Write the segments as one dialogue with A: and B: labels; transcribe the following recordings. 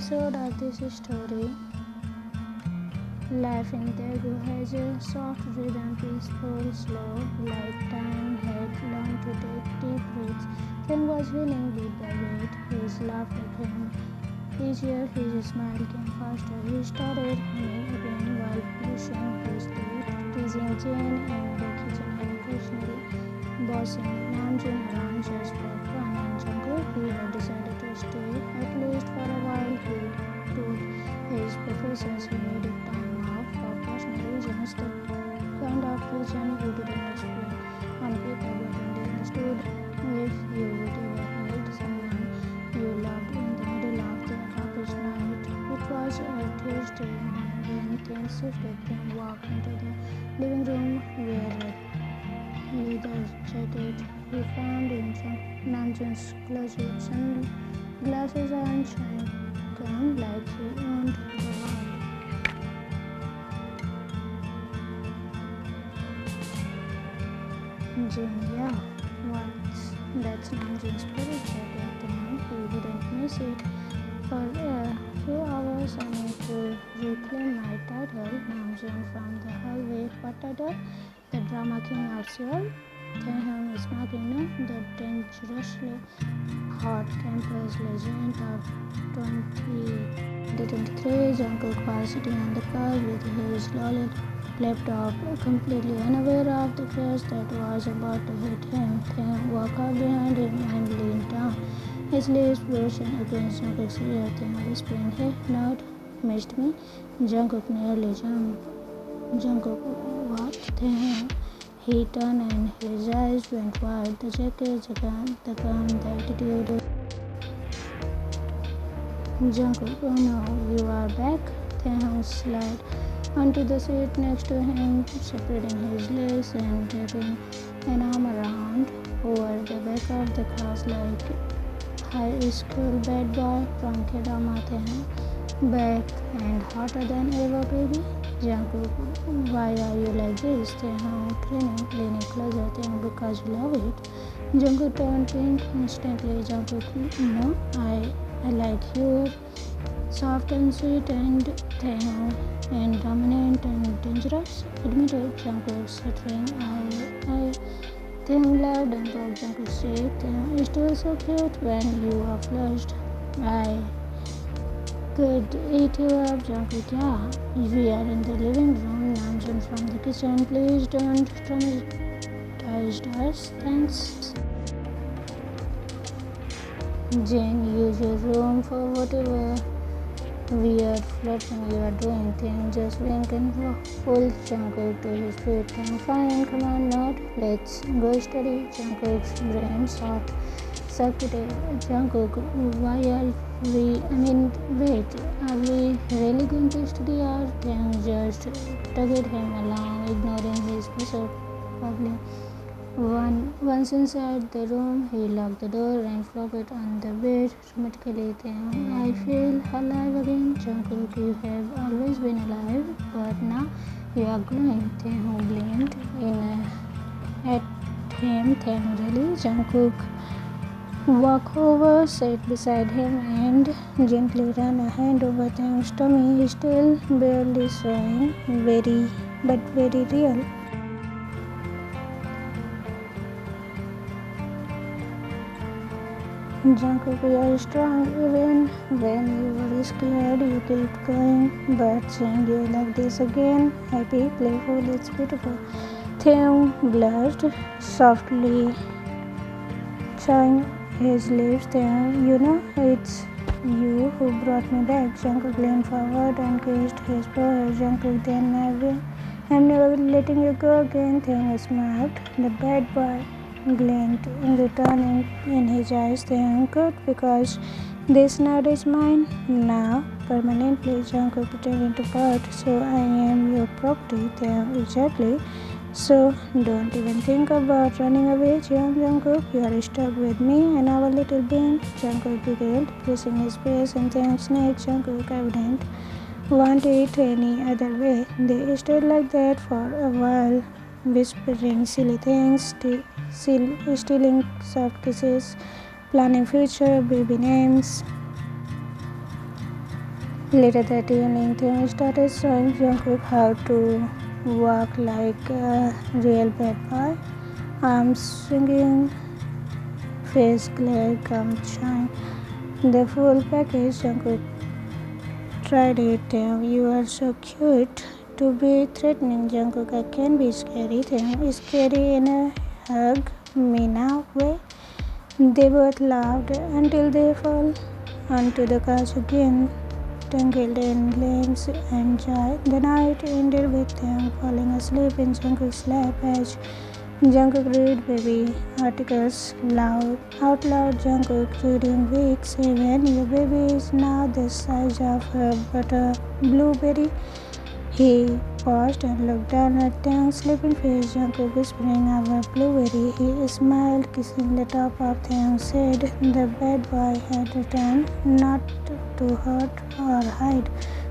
A: episode of this story. Life in Taekook has a soft rhythm, peaceful, slow, like time had learned to take deep breaths. Taehyung was healing with the weight. His laughter came easier, his smile came faster. He started humming again while brushing his teeth, teasing Jane in the kitchen and occasionally bossing Namjoon around just for fun. And Jungkook, he had decided to stay, at least for a while. He told his professors he needed time off for personal reasons, the kind of reason you didn't explain on paper but only understood if you would ever held someone you loved in the middle of the darkest night. It was a Tuesday morning when things shifted. Taehyung walked into the living room where a leather jacket he found in Namjoon's closet, sunglasses and chewing gum like he owned the world. Jane, yeah, that's Namjoon's favorite jacket. Then he wouldn't miss it for a few hours. I need to reclaim my title. Namjoon from the hallway. What title? The drama king of Seoul. Taehyung is smoking, no? The dangerously hot campus legend of 2023. Jungkook was sitting on the couch with his laptop, completely unaware of the crash that was about to hit him. Taehyung walked up behind him and leaned down, his lips brushing against Jungkook's ear. Taehyung whispering, "Hey, nerd, missed me?" Jungkook nearly jumped. Jungkook, what? Taehyung. He turned and his eyes went wide. The jacket, the gun, the attitude. Jungkook, oh no, you are back? Taehyung slid onto the seat next to him, separating his legs and wrapping an arm around over the back of the class like high school bad boy from K-drama. Taehyung, back and hotter than ever, baby. Jungkook, why are you like this? Taehyung, grinning, leaning closer. Taehyung, because you love it. Jungkook turned pink instantly. Jungkook, no, I like you. Soft and sweet, and Taehyung, and dominant and dangerous. Admitted Jungkook, stuttering. Taehyung laughed and broke Jungkook's cheek. Taehyung, is still so cute when you are flushed. I could eat you up. Jungkook, yeah. We are in the living room. Namjoon from the kitchen. Please don't traumatize us. Thanks. Jane, use your room for whatever weird flirting you are doing. Taehyung just wink and pull Jungkook to his feet. Taehyung, fine, come on, nerd. Let's go study. Jungkook's brain circuited. Jungkook, why are wait, are we really going to study or Taehyung just tugged him along, ignoring his pressure public. Once inside the room, he locked the door and flopped on the bed dramatically. Taehyung, I feel alive again. Jungkook, you have always been alive, but now you are glowing. Taehyung blinked at him. Taehyung, really? Jungkook walked over, sat beside him, and gently ran a hand over Taehyung's tummy, still barely showing, very real. Jungkook, you are strong. Even when you were scared, you kept going. But seeing you like this again, happy, playful, it's beautiful. Taehyung blushed softly, chewing his lips. Taehyung, you know, it's you who brought me back. Jungkook leaned forward and kissed his forehead. Jungkook, then I'm never letting you go again. Taehyung smiled. The bad boy glint returning in his eyes. Taehyung, good, because this nerd is mine now permanently. Jungkook pretending to pout. So I am your property. Taehyung, exactly. So don't even think about running away. Jungkook, you are stuck with me and our little bean. Jungkook giggled, pressing his face and Taehyung's neck. Jungkook, I wouldn't want it any other way. They stayed like that for a while, whispering silly things, stealing soft kisses, planning future baby names. Later that evening, Taehyung started showing Jungkook how to walk like a real bad boy. Arms swinging, face glare, gum shine. The full package. Jungkook tried it. You are so cute to be threatening. Jungkook, I can be scary. Taehyung is scary in a hug me now way. They both laughed until they fell onto the couch again, tangled in limbs and joy. The night ended with them falling asleep in Jungkook's lap as Jungkook read baby articles out loud. Jungkook reading week 7. Your baby is now the size of a butter blueberry. He paused and looked down at Taehyung's sleeping face. Jungkook whispering our blueberry. He smiled, kissing the top of Taehyung's head. The bad boy had returned, not to hurt or hide,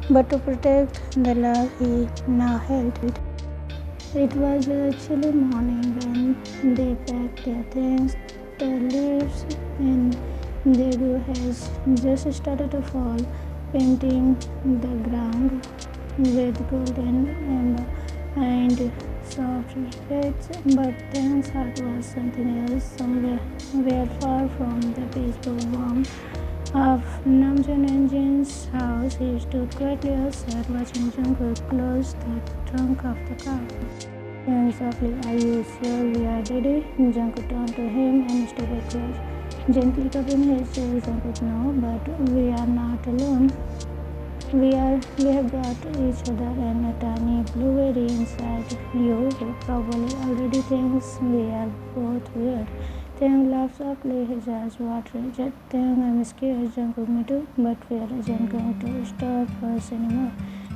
A: but to protect the love he now held. It was a chilly morning when they packed their things. The leaves in Daegu has just started to fall, painting the ground with golden amber and soft reds, but Taehyung's heart was something else, somewhere far from the peaceful warmth of Namjoon and Jin's house. He stood quietly outside, watching Jungkook close the trunk of the car. Taehyung softly, are you sure we are ready? Jungkook turned to him and stood close, gently covering his face. Jungkook, no, but we are not alone. We have got each other and a tiny blueberry inside you who probably already thinks we are both weird. Taehyung laughed softly, his eyes watery. Taehyung, I'm scared. Jungkook, me too, but fear isn't going to stop us anymore.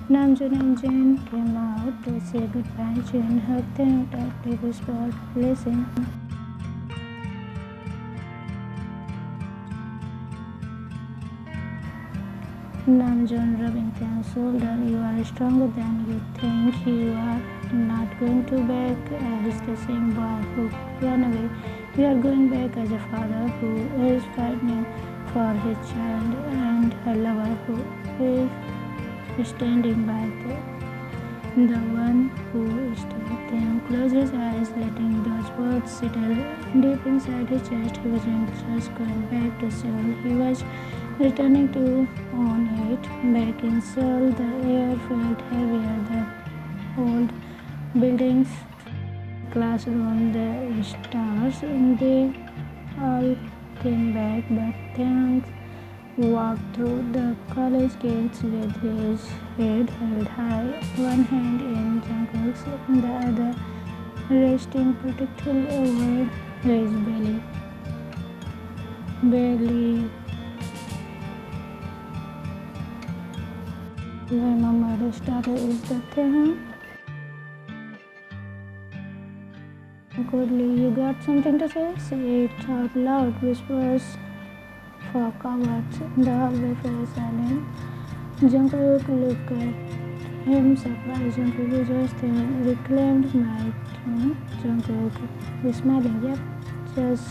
A: Namjoon and Jin came out to say goodbye. Jin hugged Taehyung tightly, whispered, listen. Namjoon rubbing Taehyung's shoulder. You are stronger than you think you are. Not going to back as the same boy who ran away. You are going back as a father who is fighting for his child and a lover who is standing by the one who stayed. Taehyung closed his eyes, letting those words settle deep inside his chest. He wasn't just going back to Seoul. He was returning to own it. Back in Seoul, the air felt heavier. The old buildings, classroom, the stars, they all came back. But Taehyung walked through the college gates with his head held high, one hand in Jungkook's, the other resting protectively over his belly. When my mother started, is that Taehyung? Coldly, you got something to say? Say it out loud. Whispers for cowards. The hallway fell silent. Jungkook looked at him surprised. Jungkook is just reclaimed my tune. Jungkook is smiling. Yep. Just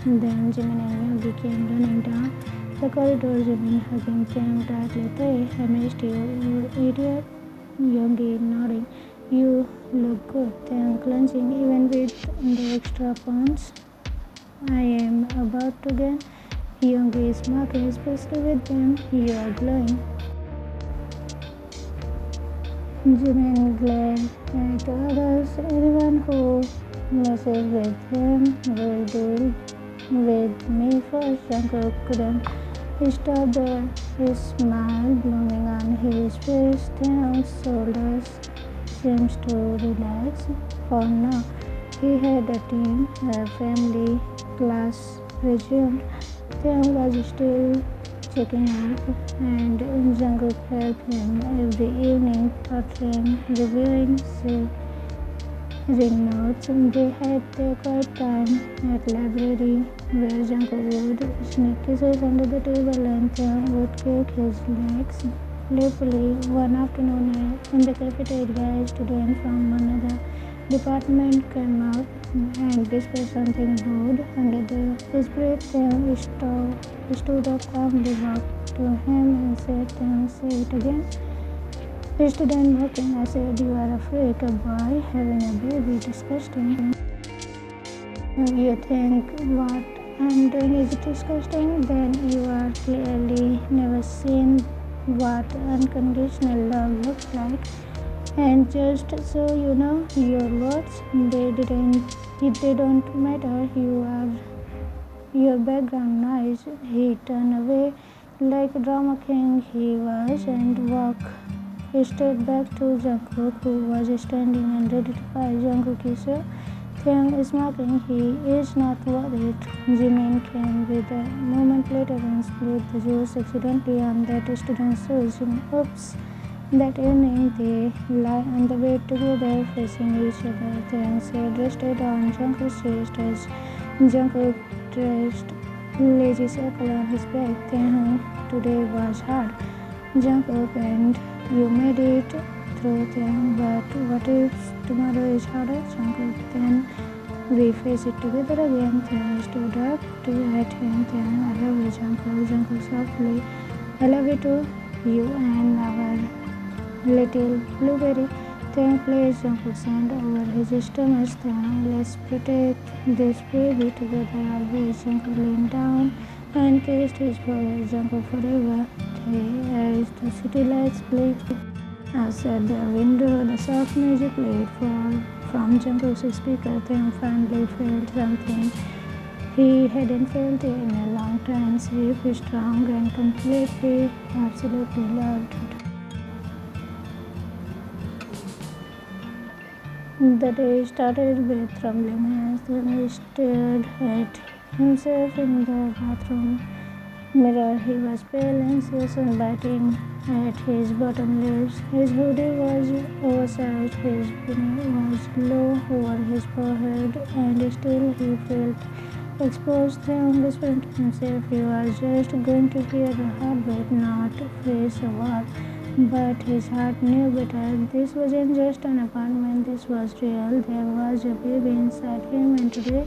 A: then Jimin and Yogi came running down the corridor. Jimin hugging Taehyung tightly. Tae, I missed you, you idiot. Yogi nodding. You look good. Taehyung clenching even with the extra pounds I am about to gain. Yogi is smirking, especially with them. You are glowing. Jimin glared at others. Anyone who messes with him will deal with me first. Jungkook couldn't stop his smile blooming on his face. Taehyung's shoulders seems to relax. For now, he had a team, a family, class resumed. Taehyung was still checking up, and Jungkook helped him every evening, tutoring, reviewing ring notes. They had their quiet time at library, where Jungkook would sneak kisses under the table and Taehyung would kick his legs playfully. One afternoon in the cafeteria, a student from another department came out and whispered something rude under his breath. Taehyung stood up calmly, walked to him and said, "Then say it again." Student mocking, I said, "You are a freak, a boy having a baby, disgusting." You think what I'm doing is disgusting? Then you are clearly never seen what unconditional love looks like. And just so you know, your words, they don't matter. You are your background noise. He turned away like a drama king he was and walked a step back to Jungkook, who was standing and ready to fight. "Jungkook, you sir?" Taehyung is mocking. "He is not worth it." Jimin came with a moment later and split the juice accidentally on that student's shoes. Oops. That evening, they lie on the bed together, facing each other. Taehyung's head rested on Jungkook's chest as Jungkook traced a lazy circle on his back. "Taehyung, today was hard." Jungkook, "And you made it through, Taehyung. But what if tomorrow is harder?" Jungkook, "Then we face it together again." Taehyung stood up at him. "Taehyung, I love you, Jungkook." Jungkook softly, "I love you too. You and our little blueberry." Taehyung placed Jungkook's hand over his stomach. "Taehyung, let's protect this baby together always." Jungkook leaned down and kissed his forehead. "Jungkook forever." As the city lights blinked outside the window, the soft music played from Jungkook's speaker. Taehyung finally felt something he hadn't felt in a long time. Safe, strong, and completely, absolutely loved. The day started with trembling hands. Then he stared at himself in the bathroom mirror. He was pale, anxious, and biting at his bottom lips. His hoodie was oversized, his beanie was low over his forehead, and still he felt exposed. Taehyung whispered to himself, "You are just going to hear a heartbeat, not face a wall." But his heart knew better. This wasn't just an apartment, this was real. There was a baby inside him, and today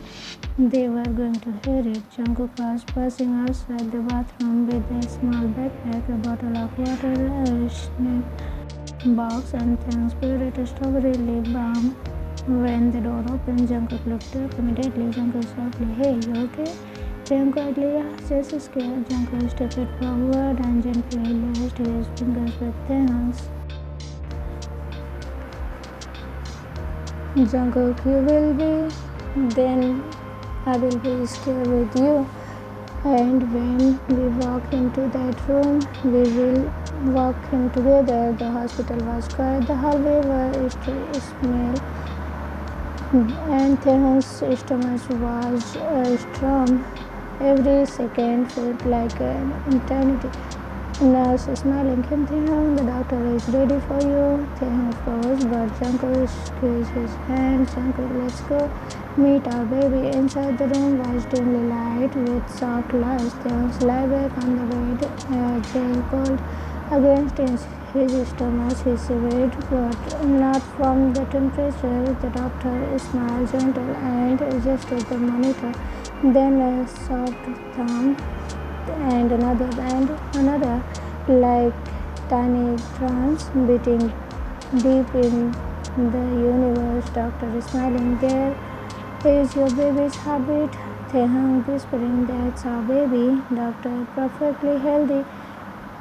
A: they were going to hear it. Jungkook was passing outside the bathroom with a small backpack, a bottle of water, a snack box, and Taehyung's favorite strawberry lip balm. When the door opened, Jungkook looked up immediately. Jungkook softly, "Hey, you okay?" Taehyung quietly, "Yeah, just scared." Jungkook stepped forward and gently laced his fingers with Taehyung's. "Jungkook, you will be, then I will be scared with you. And when we walk into that room, we will walk in together." The hospital was quiet. The hallway was smell, and Taehyung's stomach was a storm. Every second felt like an eternity. Nurse smiling, "Come, Taehyung, the doctor is ready for you." Taehyung froze, but Jungkook squeezed his hand. "Jungkook, let's go meet our baby." Inside the room was dimly light with soft lights. Taehyung lay back on the bed, gel cold against his stomach. He shivered, but not from the temperature. The doctor smiled gentle and adjusted the monitor. Then a soft thump and another, like tiny drums beating deep in the universe. Doctor smiling, "There is your baby's heartbeat." Taehyung whispering, "That's our baby, doctor, perfectly healthy,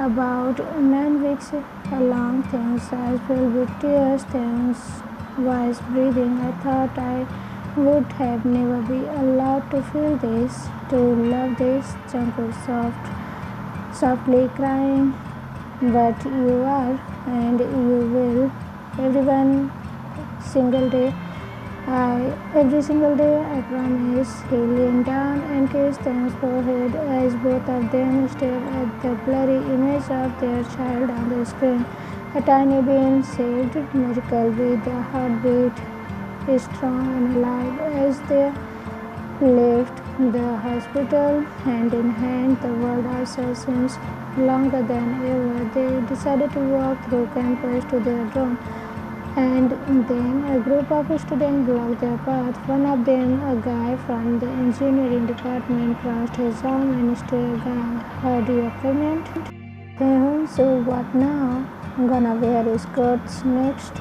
A: about 9 weeks along." Taehyung's eyes filled with tears. Taehyung's voice breathing, "I thought I would have never be allowed to feel this, to love this." Jungkook softly crying, "But you are, and you will, every single day. Every single day, I promise." He leaned down and kissed Taehyung's forehead as both of them stared at the blurry image of their child on the screen. A tiny being saved, miracle with a heartbeat, strong and alive. As they left the hospital hand in hand, the world outside seems longer than ever. They decided to walk through campus to their dorm. And then a group of students blocked their path. One of them, a guy from the engineering department, crossed his arm and stared. "Guy, heard you are pregnant?" So what now? Gonna wear skirts next?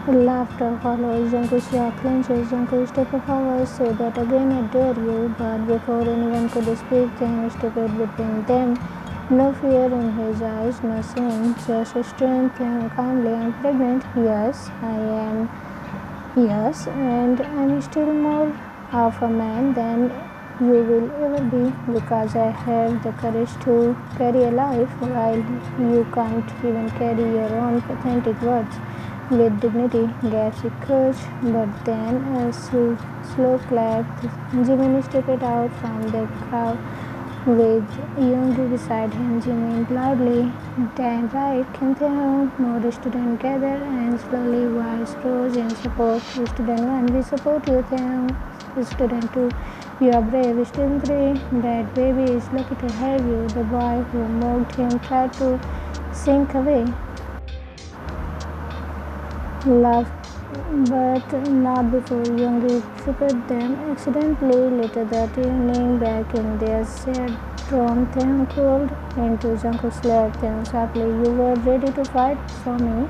A: Laughter follows. Jungkook's jaw clenches. Jungkook step forward, say that again I dare you. But before anyone could speak, Taehyung stepped between them. No fear in his eyes, no shame, just strength. Taehyung calmly, I'm pregnant. Yes, I am. Yes, and I'm still more of a man than you will ever be because I have the courage to carry a life while you can't even carry your own authentic words with dignity. Gaps courage, but then a slow clap. Jimmy stepped out from the crowd with Yoongi beside him. Jimmy loudly, damn right, can Taehyung? More students gathered and slowly voice rose in support. Student 1, we support you, Taehyung. Student 2, you are brave. Student 3, that baby is lucky to have you. The boy who mocked him tried to sink away. Laughed, but not before Yoongi tripped them accidentally. Later that evening, back in their shared room, Taehyung crawled into Jungkook's lap. Taehyung sharply, you were ready to fight for me?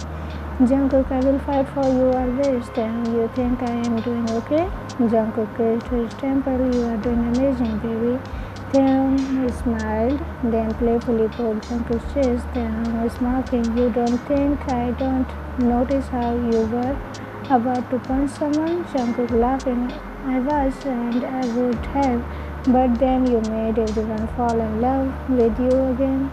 A: Jungkook, I will fight for you always. Taehyung, you think I am doing okay? Jungkook kissed his temple. You are doing amazing, baby. Taehyung smiled, then playfully poked Jungkook's chest. Taehyung was mocking, you don't think I don't notice how you were about to punch someone? Jungkook laughing, I was and I would have, but then you made everyone fall in love with you again.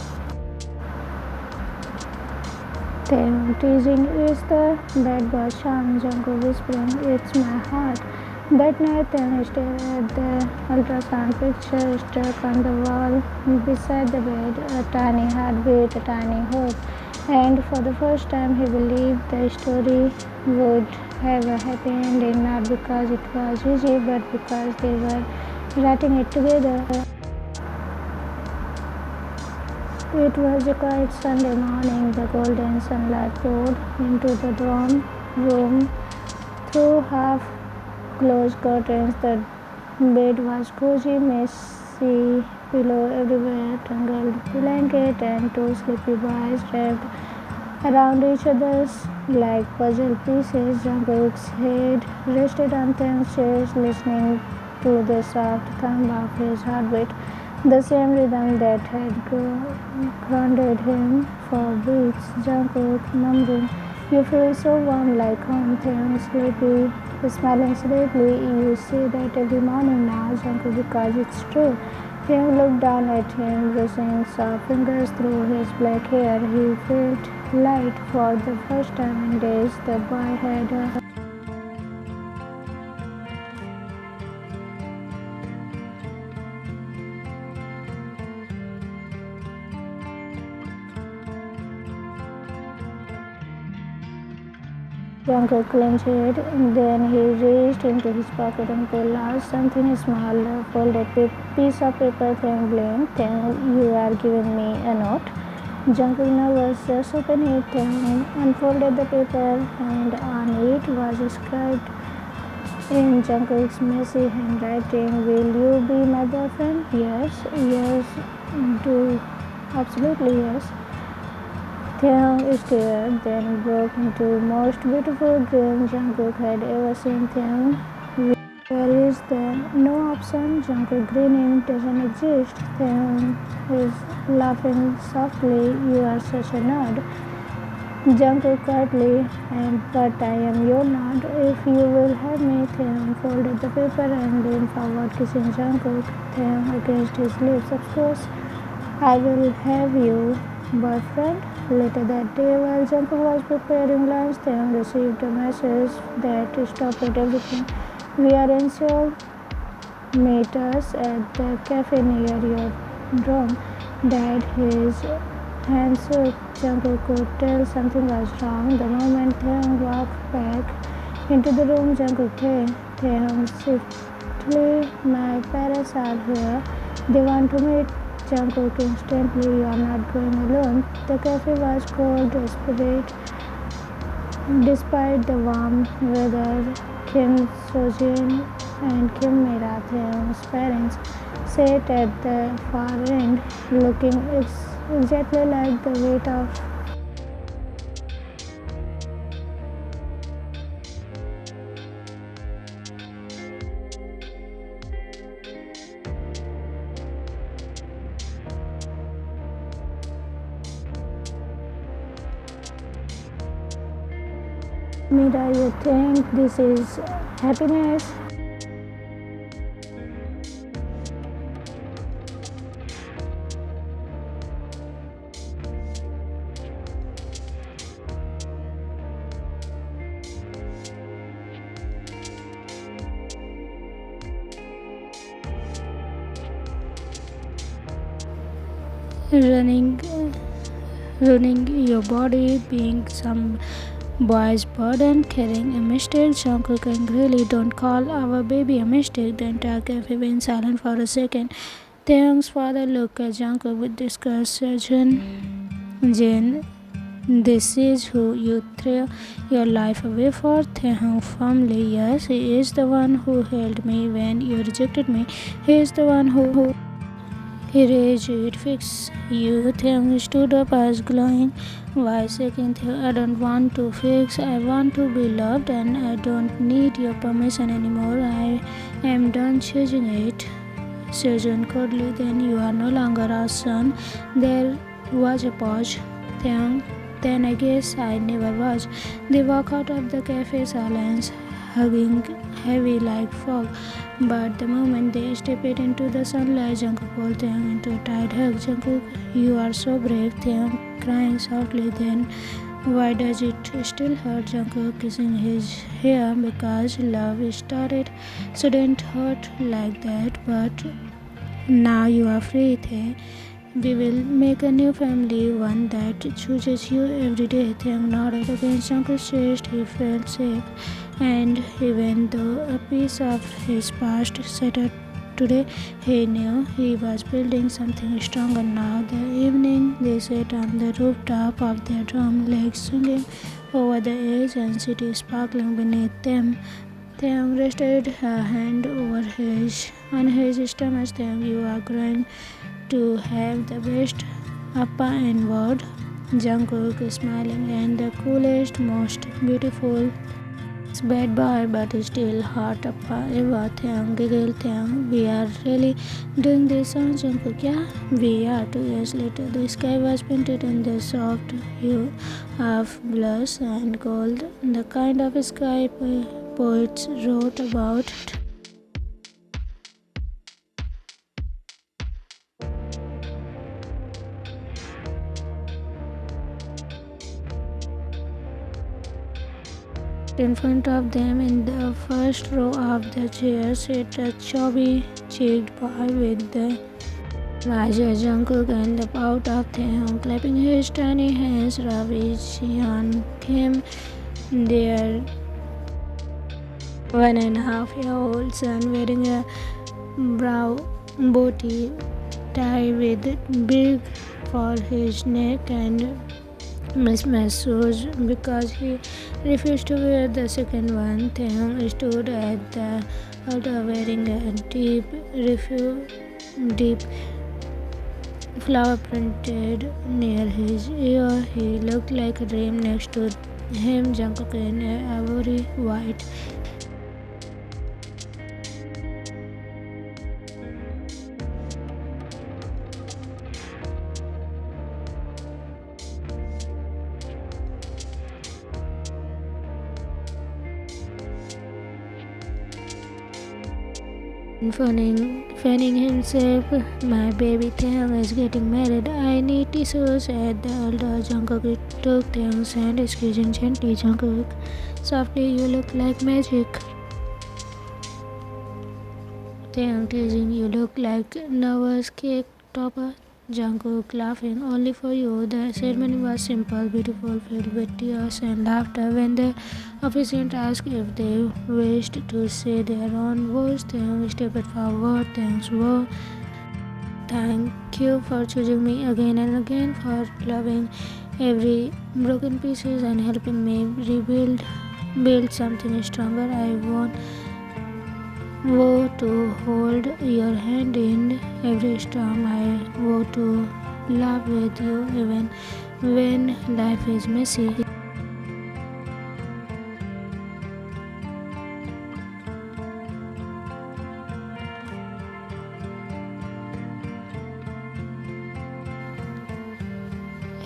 A: Taehyung teasing, is the bad boy charm? Jungkook whispering, it's my heart. That night, Taehyung stared at the ultrasound picture stuck on the wall beside the bed, a tiny heartbeat, a tiny hope. And for the first time, he believed the story would have a happy ending, not because it was easy, but because they were writing it together. It was a quiet Sunday morning. The golden sunlight poured into the dorm room through half-closed curtains. The bed was cozy, messy pillow everywhere, tangled blanket, and two sleepy boys wrapped around each other like puzzle pieces. Jungkook's head rested on Taehyung's chest, listening to the soft thump of his heartbeat, the same rhythm that had grounded him for weeks. Jungkook murmuring, you feel so warm like home. Taehyung sleepy, smiling slightly. You say that every morning now, Jungkook, because it's true. Taehyung looked down at him, brushing soft fingers through his black hair. He felt light for the first time in days. The boy had a Jungkook clenched it, then he reached into his pocket and pulled out something small, a folded piece of paper. Taehyung blinked. Taehyung, you are giving me a note? Jungkook nervous, just open it. Taehyung unfolded the paper, and on it was inscribed in Jungkook's messy handwriting, will you be my boyfriend? Yes, yes, do, absolutely yes. Taehyung stared, then broke into most beautiful grin Jungkook had ever seen. Taehyung, where is the no option? Jungkook grinning, doesn't exist. Taehyung is laughing softly, you are such a nerd. Jungkook quietly, but I am your nerd. If you will have me. Taehyung folded the paper and leaned forward, kissing Jungkook. Taehyung against his lips, of course, I will have you, boyfriend. Later that day, while Jungkook was preparing lunch, Taehyung received a message that stopped everything. We are in Seoul. Meet us at the cafe near your room. Dad, his hand shook. Jungkook could tell something was wrong. The moment Taehyung walked back into the room, Jungkook came. Taehyung swiftly, my parents are here. They want to meet. Jungkook instantly, you are not going alone. The cafe was cold, desperate. Despite the warm weather, Kim Sojin and Kim Mera, Taehyung's parents, sat at the far end, looking exactly like the weight of Mira. You think this is happiness? Running, running your body, being some boy's burden, carrying a mistake. Jungkook angrily, don't call our baby a mistake. The entire cafe went silent for a second. Taehyung's father looked at Jungkook with disgust. Jin, this is who you threw your life away for? Taehyung firmly, yes, he is the one who held me when you rejected me. He is the one who he raged, it fix you. Taehyung stood up as glowing. Why second? I don't want to fix. I want to be loved and I don't need your permission anymore. I am done chasing it. Surgeon coldly, then you are no longer our son. There was a pause. Taehyung, then I guess I never was. They walk out of the cafe silence, hugging heavy like fog. But the moment they stepped into the sunlight, Jungkook pulled Taehyung into a tight hug. Jungkook, you are so brave. Taehyung crying softly. Then why does it still hurt? Jungkook kissing his hair because love started. Shouldn't hurt like that. But now you are free. We will make a new family, one that chooses you every day. Taehyung nodded against Jungkook's chest. He felt safe. And even though a piece of his past shattered today, he knew he was building something stronger now. The evening they sat on the rooftop of their room, legs swinging over the edge and city sparkling beneath them. Taehyung rested her hand on his stomach. Taehyung, you are going to have the best appa in world. Jungkook smiling, and the coolest, most beautiful bad boy, but still hot appa ever. Taehyung giggled. Taehyung, we are really doing this, huh? Jungkook, yeah, we are. 2 years later, the sky was painted in the soft hue of blush and gold, the kind of sky poets wrote about. In front of them, in the first row of the chairs, sat a chubby-cheeked boy with the Major Jungkook and the pout of Taehyung, clapping his tiny hands. Ravi Jian came, their 1.5-year-old son, wearing a brow booty tie with big for his neck and mismatched shoes because he refused to wear the second one. Taehyung stood at the altar wearing a deep flower printed near his ear. He looked like a dream. Next to him, Jungkook in ivory white. Fanning himself, my baby Taehyung is getting married. I need tissues at the altar. Jungkook took Taehyung's hand, squeezing gently. Jungkook, softly, you look like magic. Taehyung teasing, you look like nervous cake topper. Jungkook laughing, only for you. The ceremony was simple, beautiful, filled with tears and laughter. When the officiant asked if they wished to say their own words, Taehyung stepped forward. Thank you for choosing me again and again, for loving every broken pieces and helping me build something stronger. I won vow to hold your hand in every storm. I vow to laugh with you even when life is messy.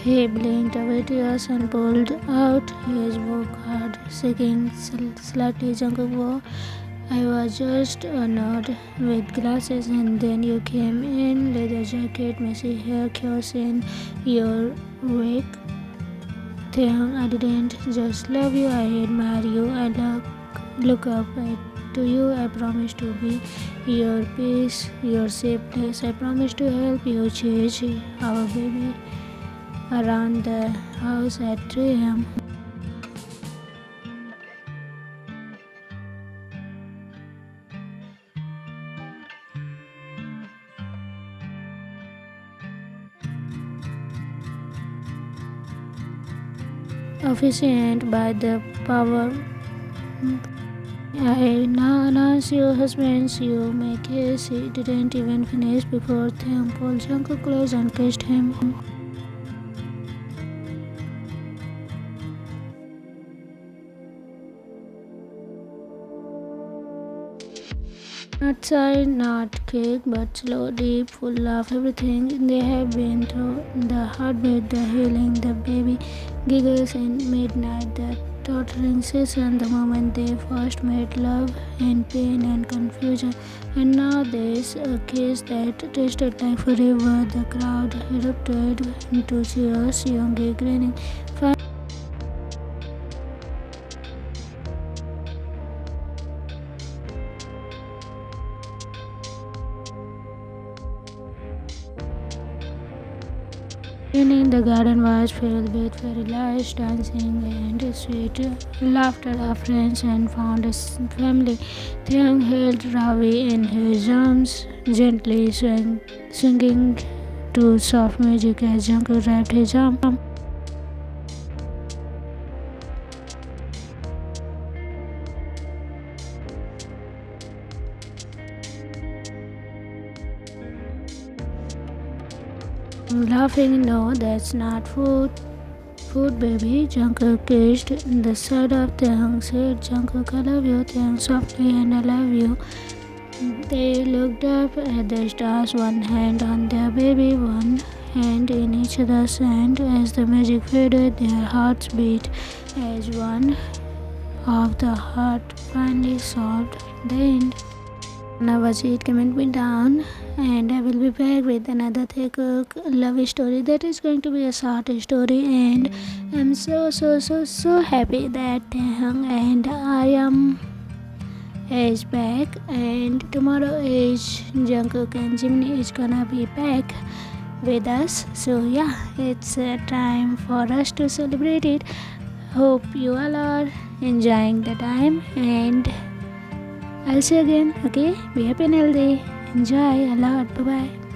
A: He blinked away tears and pulled out his bodyguard, shaking slightly. Jungkook, "Whoa, I was just a nerd with glasses, and then you came in, leather jacket, messy hair, chaos in your wake. Taehyung, I didn't just love you, I admire you. I look up to you. I promise to be your peace, your safe place. I promise to help you chase our baby around the house at 3 a.m. Officiant by the power. I now announce your husbands, you may kiss. He didn't even finish before Taehyung pulled Jungkook close and kissed him. Not sigh, not kick, but slow, deep, full of everything they have been through. The heartbeat, the healing, the baby giggles in midnight, the torturing session, the moment they first made love in pain and confusion. And now this a kiss that tasted like forever. The crowd erupted into cheers, Yoongi grinning. Evening, the garden was filled with fairy lights, dancing, and sweet laughter of friends and found a family. Taehyung held Ravi in his arms, gently swinging to soft music as Jungkook wrapped his arm. Laughing, no, that's not food. Food, baby. Jungkook kissed the side of Taehyung, said, Jungkook, I love you. Taehyung softly, and I love you. They looked up at the stars, one hand on their baby, one hand in each other's hand. As the music faded, their hearts beat as one of the heart finally solved the end. Now watch it, comment me down, and I will be back with another Taekook love story that is going to be a short story, and I'm so happy that Taehyung and I am is back, and tomorrow is Jungkook and Jimmy is gonna be back with us. So yeah, it's time for us to celebrate it. Hope you all are enjoying the time, and I'll see you again. Okay, be happy and healthy. Enjoy a lot. Bye bye.